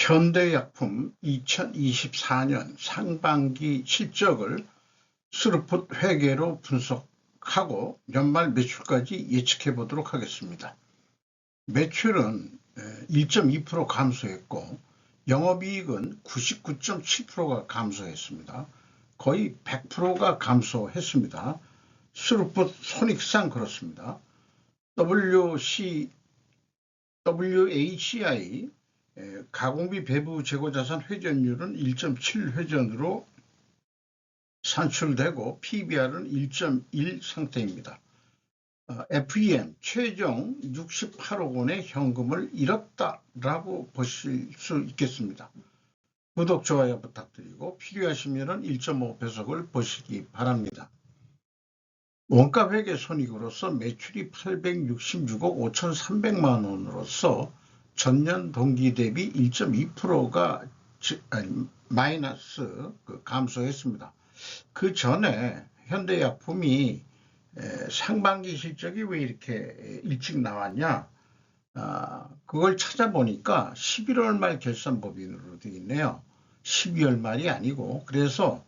현대약품 2024년 상반기 실적을 스루풋 회계로 분석하고 연말 매출까지 예측해 보도록 하겠습니다. 매출은 1.2% 감소했고 영업이익은 99.7%가 감소했습니다. 거의 100%가 감소했습니다. 스루풋 손익상 그렇습니다. WACI 가공비 배부 재고자산 회전율은 1.7회전으로 산출되고 PBR은 1.1 상태입니다. FEM 최종 68억 원의 현금을 잃었다라고 보실 수 있겠습니다. 구독, 좋아요 부탁드리고 필요하시면 1.5배속을 보시기 바랍니다. 원가회계 손익으로서 매출이 866억 5,300만 원으로서 전년 동기 대비 1.2%가 마이너스 감소했습니다. 그 전에 현대약품이 상반기 실적이 왜 이렇게 일찍 나왔냐? 그걸 찾아보니까 11월 말 결산법인으로 되어 있네요. 12월 말이 아니고. 그래서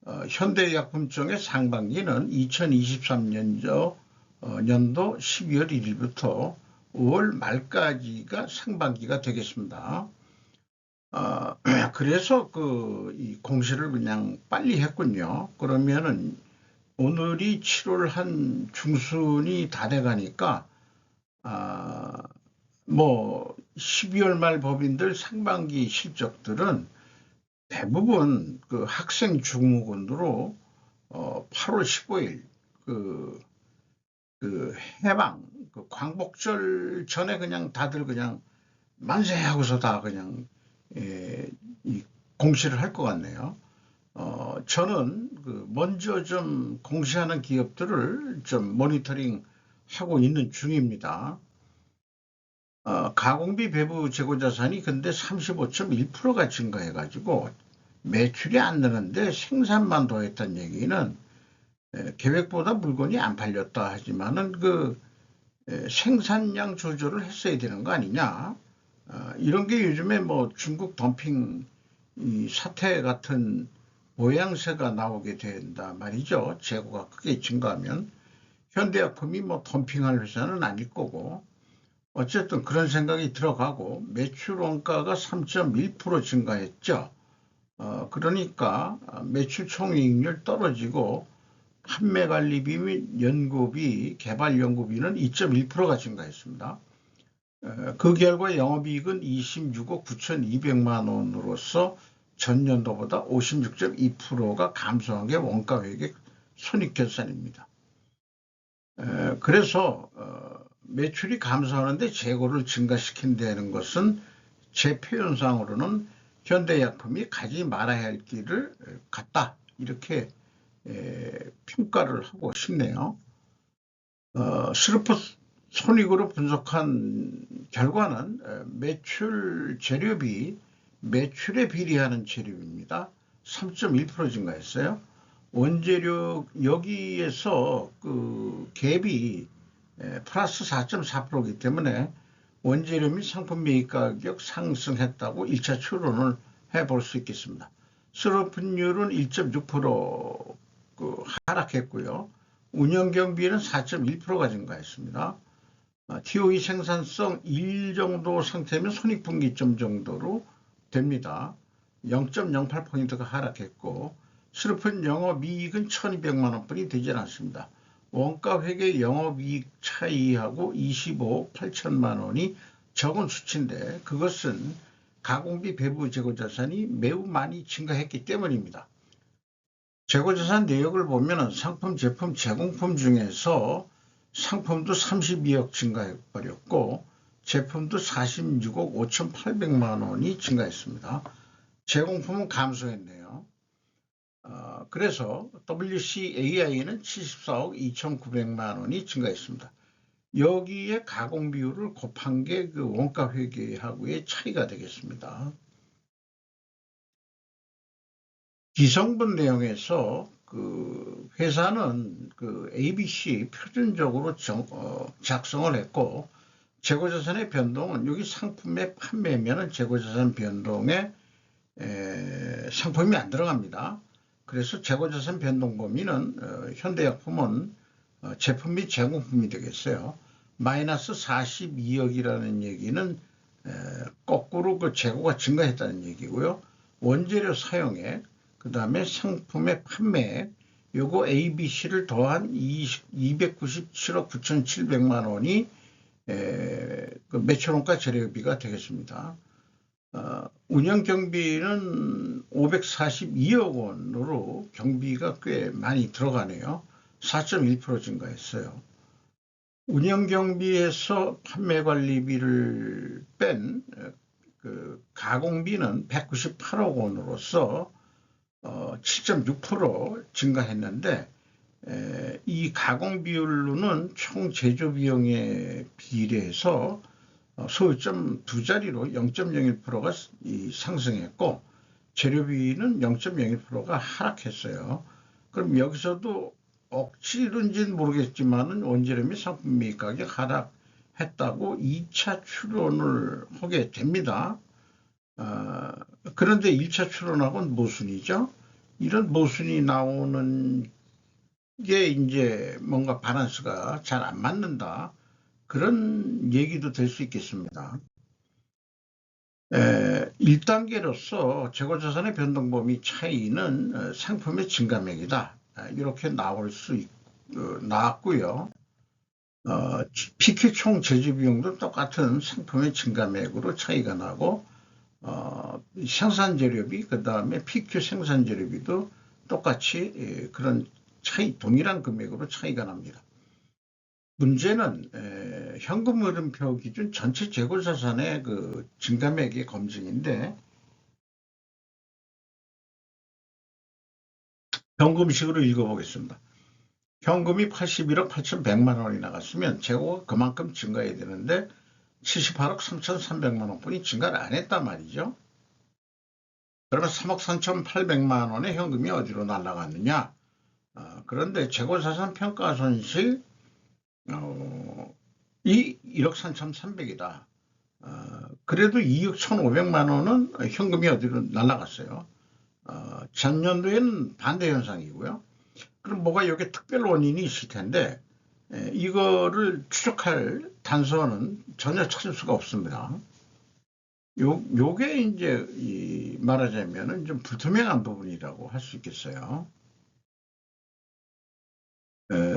현대약품청의 상반기는 2023년도 12월 1일부터 5월 말까지가 상반기가 되겠습니다. 그래서 이 공시를 그냥 빨리 했군요. 그러면은 오늘이 7월 한 중순이 다 돼가니까 12월 말 법인들 상반기 실적들은 대부분 그 학생 증후군으로 8월 15일 해방 광복절 전에 그냥 다들 그냥 만세 하고서 다 그냥 이 공시를 할 것 같네요. 저는 먼저 좀 공시하는 기업들을 좀 모니터링 하고 있는 중입니다. 가공비 배부 재고자산이 근데 35.1%가 증가해가지고 매출이 안 느는데 생산만 더했다는 얘기는 계획보다 물건이 안 팔렸다 하지만은 생산량 조절을 했어야 되는 거 아니냐. 이런 게 요즘에 중국 덤핑 사태 같은 모양새가 나오게 된다 말이죠. 재고가 크게 증가하면 현대약품이 덤핑할 회사는 아닐 거고 어쨌든 그런 생각이 들어가고 매출 원가가 3.1% 증가했죠. 그러니까 매출 총이익률 떨어지고 판매관리비 및 연구비, 개발연구비는 2.1%가 증가했습니다. 그 결과 영업이익은 26억 9,200만 원으로서 전년도보다 56.2%가 감소한 게 원가회계 손익결산입니다. 그래서 매출이 감소하는데 재고를 증가시킨다는 것은 제 표현상으로는 현대약품이 가지 말아야 할 길을 갔다 이렇게 평가를 하고 싶네요. 스루풋 손익으로 분석한 결과는 매출 재료비 매출에 비례하는 재료입니다. 3.1% 증가했어요. 원재료 여기에서 갭이 플러스 4.4%이기 때문에 원재료 및 상품 매입 가격 상승했다고 1차 추론을 해볼 수 있겠습니다. 수로분율은 1.6% 하락했고요. 운영경비는 4.1%가 증가했습니다. TOE 생산성 1 정도 상태면 손익분기점 정도로 됩니다. 0.08포인트가 하락했고 스루풋 영업이익은 1,200만 원뿐이 되지 않았습니다. 원가회계 영업이익 차이하고 25억 8천만 원이 적은 수치인데 그것은 가공비 배부 재고자산이 매우 많이 증가했기 때문입니다. 재고자산 내역을 보면 상품, 제품, 제공품 중에서 상품도 32억 증가해버렸고 제품도 46억 5,800만 원이 증가했습니다. 제공품은 감소했네요. 그래서 WCAI는 74억 2,900만 원이 증가했습니다. 여기에 가공 비율을 곱한 게 원가 회계하고의 차이가 되겠습니다. 기성분 내용에서 회사는 ABC 표준적으로 작성을 했고 재고자산의 변동은 여기 상품의 판매면은 재고자산 변동에 상품이 안 들어갑니다. 그래서 재고자산 변동 범위는 현대약품은 제품 및 제공품이 되겠어요. 마이너스 42억이라는 얘기는 거꾸로 그 재고가 증가했다는 얘기고요. 원재료 사용액, 그 다음에 상품의 판매액, 요거 ABC를 더한 297억 9,700만 원이 그 매출원가 재료비가 되겠습니다. 운영 경비는 542억 원으로 경비가 꽤 많이 들어가네요. 4.1% 증가했어요. 운영 경비에서 판매 관리비를 뺀 그 가공비는 198억 원으로서 7.6% 증가했는데 이 가공 비율로는 총 제조 비용에 비례해서 소요점 두 자리로 0.01%가 상승했고 재료비는 0.01%가 하락했어요. 그럼 여기서도 억지로인지는 모르겠지만 원재료 및 상품 및 가격 하락했다고 2차 추론을 하게 됩니다. 그런데 1차 추론하고는 모순이죠. 이런 모순이 나오는 게 이제 뭔가 밸런스가 잘 안 맞는다. 그런 얘기도 될 수 있겠습니다. 1단계로서 재고자산의 변동 범위 차이는 상품의 증가액이다. 이렇게 나왔고요. PQ 총 제조 비용도 똑같은 상품의 증가액으로 차이가 나고 생산 재료비, 그 다음에 PQ 생산 재료비도 똑같이 그런 차이, 동일한 금액으로 차이가 납니다. 문제는 현금 흐름표 기준 전체 재고자산의 그 증가액의 검증인데 현금식으로 읽어보겠습니다. 현금이 81억 8,100만 원이 나갔으면 재고가 그만큼 증가해야 되는데 78억 3,300만 원뿐이 증가를 안 했단 말이죠. 그러면 3억 3,800만 원의 현금이 어디로 날아갔느냐? 그런데 재고자산 평가손실 이 1억 3,300이다. 그래도 2억 1,500만 원은 현금이 어디로 날아갔어요. 전년도에는 반대 현상이고요. 그럼 뭐가 여기 특별 원인이 있을 텐데 이거를 추적할 단서는 전혀 찾을 수가 없습니다. 요게 이제 말하자면은 좀 불투명한 부분이라고 할 수 있겠어요.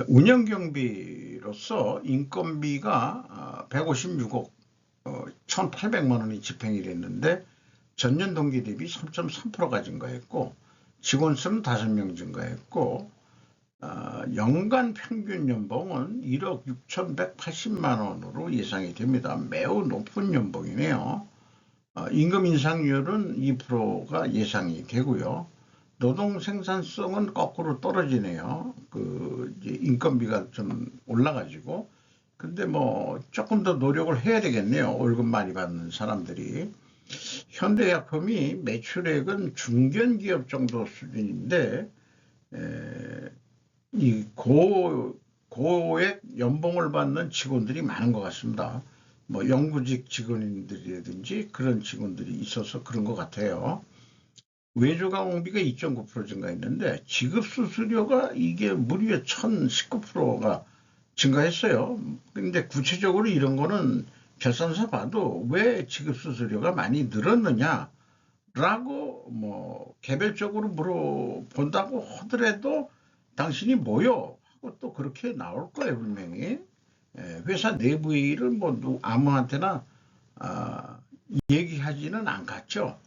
운영 경비로서 인건비가 156억 1,800만 원이 집행이 됐는데 전년 동기 대비 3.3%가 증가했고 직원 수는 5명 증가했고 연간 평균 연봉은 1억 6,180만 원으로 예상이 됩니다. 매우 높은 연봉이네요. 임금 인상률은 2%가 예상이 되고요. 노동 생산성은 거꾸로 떨어지네요. 이제 인건비가 좀 올라가지고. 근데 뭐 조금 더 노력을 해야 되겠네요. 월급 많이 받는 사람들이. 현대약품이 매출액은 중견기업 정도 수준인데 이 고액 연봉을 받는 직원들이 많은 것 같습니다. 뭐 영구직 직원들이라든지 그런 직원들이 있어서 그런 것 같아요. 외주가공비가 2.9% 증가했는데 지급수수료가 이게 무려 1,019%가 증가했어요. 근데 구체적으로 이런 거는 결산서 봐도 왜 지급수수료가 많이 늘었느냐라고 뭐 개별적으로 물어본다고 하더라도 당신이 뭐요? 하고 또 그렇게 나올 거예요, 분명히. 회사 내부의 일을 뭐 아무한테나 얘기하지는 않겠죠.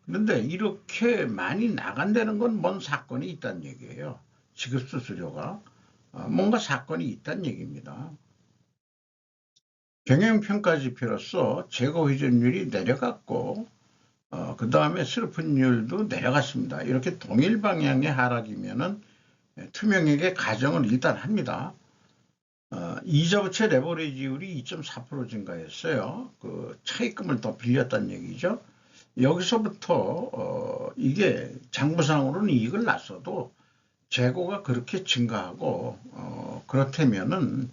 그런데 이렇게 많이 나간다는 건 뭔 사건이 있다는 얘기예요. 지급수수료가 뭔가 사건이 있다는 얘기입니다. 경영평가지표로서 재고회전율이 내려갔고 그 다음에 슬픈율도 내려갔습니다. 이렇게 동일 방향의 하락이면은 투명액의 가정은 일단 합니다. 이자부채 레버리지율이 2.4% 증가했어요. 그 차입금을 더 빌렸다는 얘기죠. 여기서부터 이게 장부상으로는 이익을 났어도 재고가 그렇게 증가하고 그렇다면은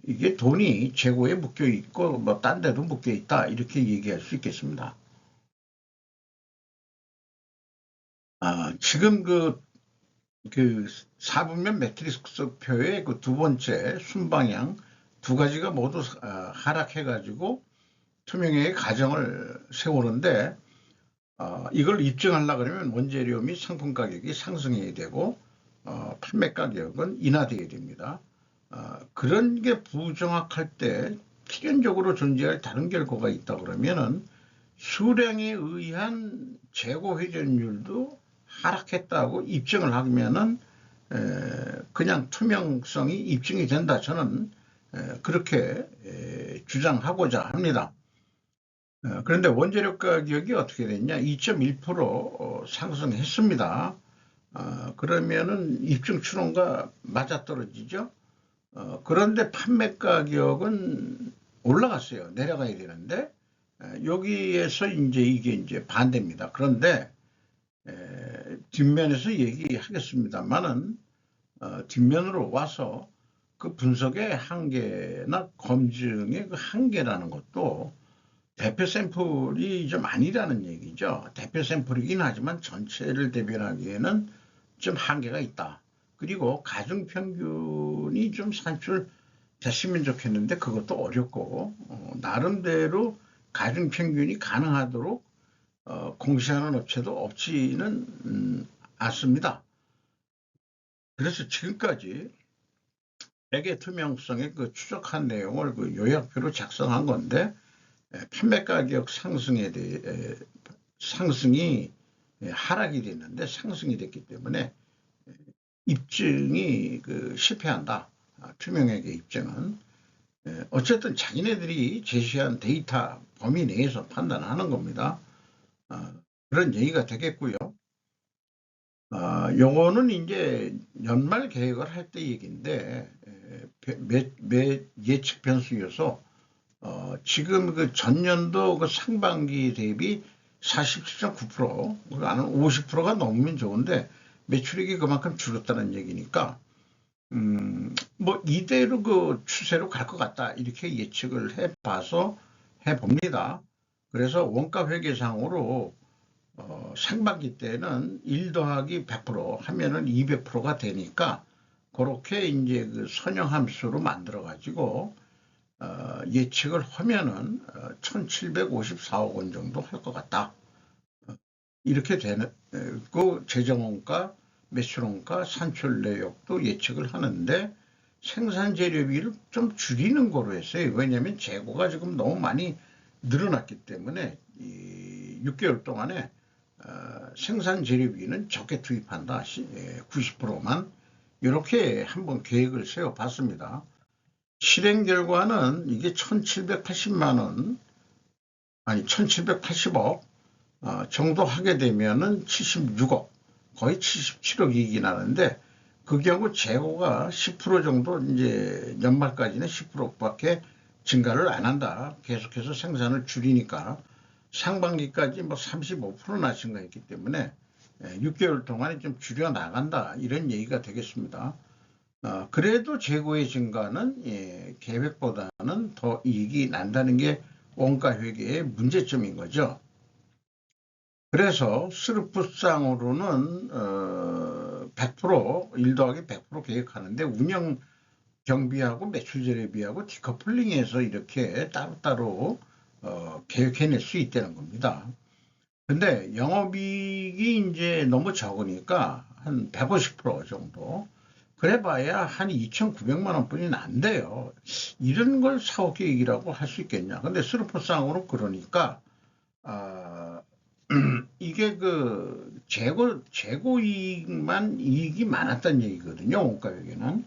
이게 돈이 재고에 묶여 있고 뭐 딴 데도 묶여 있다 이렇게 얘기할 수 있겠습니다. 지금 그 4분면 매트릭스 표의 그 두 번째 순방향 두 가지가 모두 하락해가지고 투명의 가정을 세우는데 이걸 입증하려고 그러면 원재료 및 상품 가격이 상승해야 되고 판매 가격은 인하되어야 됩니다. 그런 게 부정확할 때 필연적으로 존재할 다른 결과가 있다 그러면은 수량에 의한 재고 회전율도 하락했다고 입증을 하면은 그냥 투명성이 입증이 된다. 저는 그렇게 주장하고자 합니다. 그런데 원재료 가격이 어떻게 됐냐? 2.1% 상승했습니다. 그러면은 입증 추론과 맞아떨어지죠. 그런데 판매 가격은 올라갔어요. 내려가야 되는데 여기에서 이제 반대입니다. 그런데 뒷면에서 얘기하겠습니다만은 뒷면으로 와서 그 분석의 한계나 검증의 그 한계라는 것도 대표 샘플이 좀 아니라는 얘기죠. 대표 샘플이긴 하지만 전체를 대변하기에는 좀 한계가 있다. 그리고 가중평균이 좀 산출됐으면 좋겠는데 그것도 어렵고 나름대로 가중평균이 가능하도록 공시하는 업체도 없지는 않습니다. 그래서 지금까지 회계 투명성의 그 추적한 내용을 그 요약표로 작성한 건데 판매 가격 상승이 하락이 됐는데 상승이 됐기 때문에 입증이 실패한다. 투명회계 입증은 어쨌든 자기네들이 제시한 데이터 범위 내에서 판단하는 겁니다. 그런 얘기가 되겠고요. 요거는 이제 연말 계획을 할 때 얘기인데 예측 변수 요소 지금 그 전년도 그 상반기 대비 47.9%, 나는 50%가 넘으면 좋은데 매출액이 그만큼 줄었다는 얘기니까 뭐 이대로 그 추세로 갈 것 같다 이렇게 예측을 해봅니다. 그래서 원가 회계상으로 상반기 때는 1 더하기 100% 하면은 200%가 되니까 그렇게 이제 그 선형함수로 만들어 가지고 예측을 하면은 1754억 원 정도 할 것 같다. 이렇게 되는 그 재정원가, 매출원가, 산출 내역도 예측을 하는데 생산 재료비를 좀 줄이는 거로 했어요. 왜냐하면 재고가 지금 너무 많이 늘어났기 때문에 이 6개월 동안에 생산 재료비는 적게 투입한다. 90%만 이렇게 한번 계획을 세워봤습니다. 실행 결과는 이게 1780만 원, 아니 1780억 정도 하게 되면은 76억, 거의 77억이긴 하는데 그 경우 재고가 10% 정도 이제 연말까지는 10%밖에 증가를 안 한다. 계속해서 생산을 줄이니까 상반기까지 뭐 35%나 증가했기 때문에 6개월 동안에 좀 줄여 나간다. 이런 얘기가 되겠습니다. 그래도 재고의 증가는 계획보다는 더 이익이 난다는 게 원가 회계의 문제점인 거죠. 그래서 스루프상으로는 100% 1 더하기 100% 계획하는데 운영 경비하고 매출 재료비하고 디커플링해서 이렇게 따로따로 계획해낼 수 있다는 겁니다. 근데 영업이익이 이제 너무 적으니까 한 150% 정도 그래봐야 한 2,900만 원뿐이 안 돼요. 이런 걸 사업 계획이라고 할 수 있겠냐. 근데 스루프상으로 그러니까 이게 그 재고 이익만 이익이 많았다는 얘기거든요. 원가액에는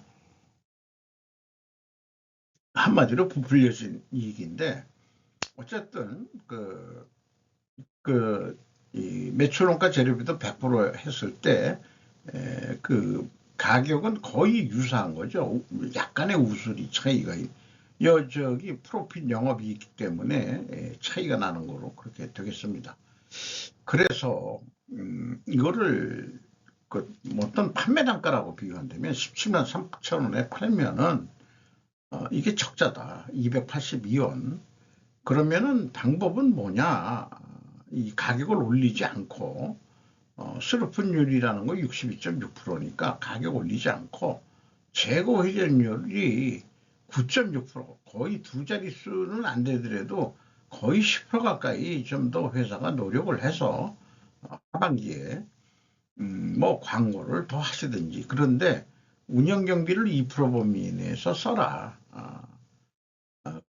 한마디로 부풀려진 이익인데 어쨌든 이 매출원가 재료비도 100% 했을 때 그 가격은 거의 유사한 거죠. 약간의 우수리 차이가 저기 프로핏 영업이익 때문에 차이가 나는 거로 그렇게 되겠습니다. 그래서 이거를 어떤 판매 단가라고 비교한다면 17만 3천 원에 팔면은 이게 적자다. 282원. 그러면은 방법은 뭐냐? 이 가격을 올리지 않고 수르픈율이라는 거 62.6%니까 가격 올리지 않고 재고 회전율이 9.6%, 거의 두 자릿수는 안 되더라도 거의 10% 가까이 좀 더 회사가 노력을 해서 하반기에 뭐 광고를 더 하시든지, 그런데 운영 경비를 2% 범위 내에서 써라.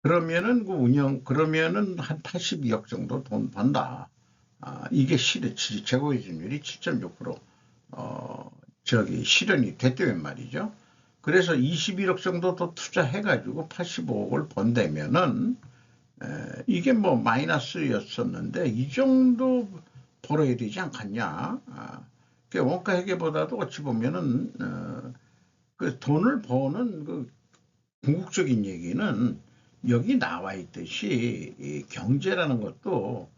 그러면은 그러면은 한 82억 정도 돈 번다. 이게 재고 회전율이 7.6% 실현이 됐다면 말이죠. 그래서 21억 정도 더 투자해가지고 85억을 번다면은 이게 뭐 마이너스였었는데 이 정도 벌어야 되지 않겠냐. 그 원가 회계보다도 어찌 보면은 그 돈을 버는 그 궁극적인 얘기는 여기 나와 있듯이 이 경제라는 것도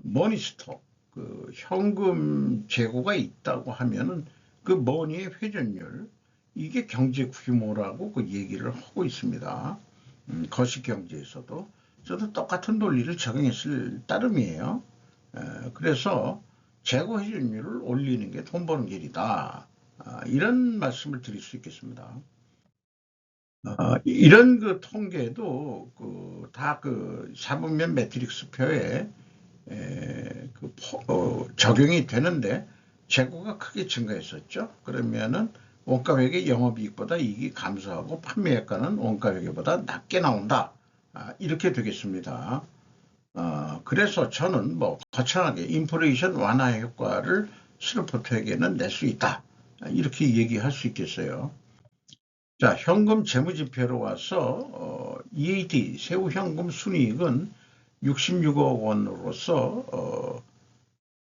머니스톡, 그 현금 재고가 있다고 하면은 그 머니의 회전율, 이게 경제 규모라고 그 얘기를 하고 있습니다. 거시 경제에서도 저도 똑같은 논리를 적용했을 따름이에요. 그래서 재고 회전율을 올리는 게 돈 버는 길이다. 이런 말씀을 드릴 수 있겠습니다. 이런 그 통계도 다 사분면 매트릭스 표에 적용이 되는데 재고가 크게 증가했었죠. 그러면은 원가회계 영업이익보다 이익이 감소하고 판매액가는 원가회계보다 낮게 나온다. 이렇게 되겠습니다. 그래서 저는 뭐 거창하게 인플레이션 완화 효과를 슬로포트에게는 낼 수 있다. 이렇게 얘기할 수 있겠어요. 자, 현금 재무지표로 와서 EAT 세후 현금 순이익은 66억 원으로서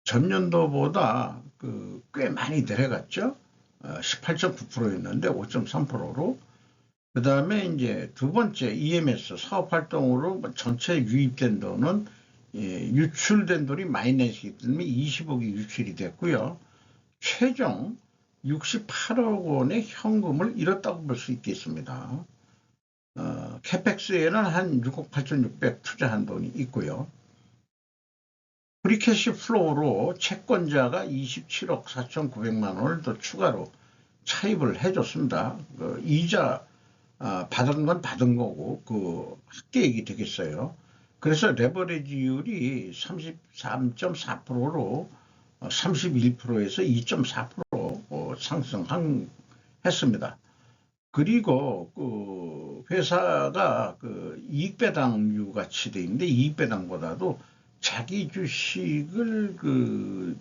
전년도보다 꽤 많이 내려갔죠. 18.9%였는데 5.3%로. 그 다음에 이제 두 번째 EMS 사업 활동으로 전체 유입된 돈은 유출된 돈이 마이너스이기 때문에 20억이 유출이 됐고요. 최종 68억 원의 현금을 잃었다고 볼 수 있겠습니다. 캐펙스에는 한 6억 8,600 투자한 돈이 있고요. 프리캐시 플로우로 채권자가 27억 4,900만 원을 더 추가로 차입을 해줬습니다. 이자 받은 건 받은 거고 합계액이 되겠어요. 그래서 레버리지율이 33.4%로 31%에서 2.4% 상승했습니다. 그리고 회사가 이익배당류 같이 돼 있는데 이익배당보다도 자기 주식을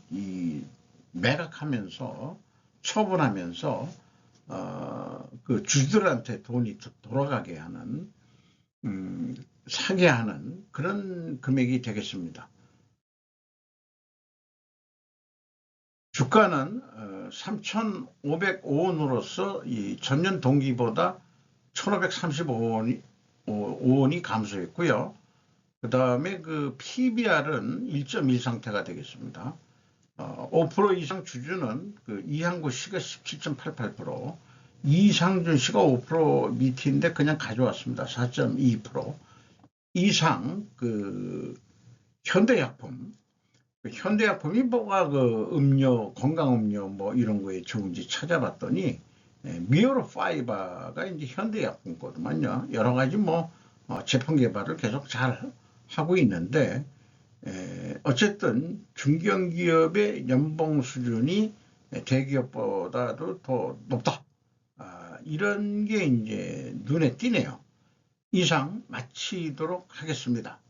매각하면서 처분하면서 주주들한테 돈이 돌아가게 하는 사게 하는 그런 금액이 되겠습니다. 주가는 3,505원으로서 이 전년 동기보다 1,535원이 감소했고요. 그 다음에 PBR은 1.1 상태가 되겠습니다. 5% 이상 주주는 이항구 씨가 17.88%, 이상준 씨가 5% 밑인데 그냥 가져왔습니다. 4.2%. 이상 현대약품. 현대약품이 뭐가 음료, 건강음료 뭐 이런 거에 좋은지 찾아봤더니 미어로 파이버가 이제 현대약품 거더만요. 여러 가지 제품 개발을 계속 잘 하고 있는데 어쨌든 중견기업의 연봉 수준이 대기업보다도 더 높다. 이런 게 이제 눈에 띄네요. 이상 마치도록 하겠습니다.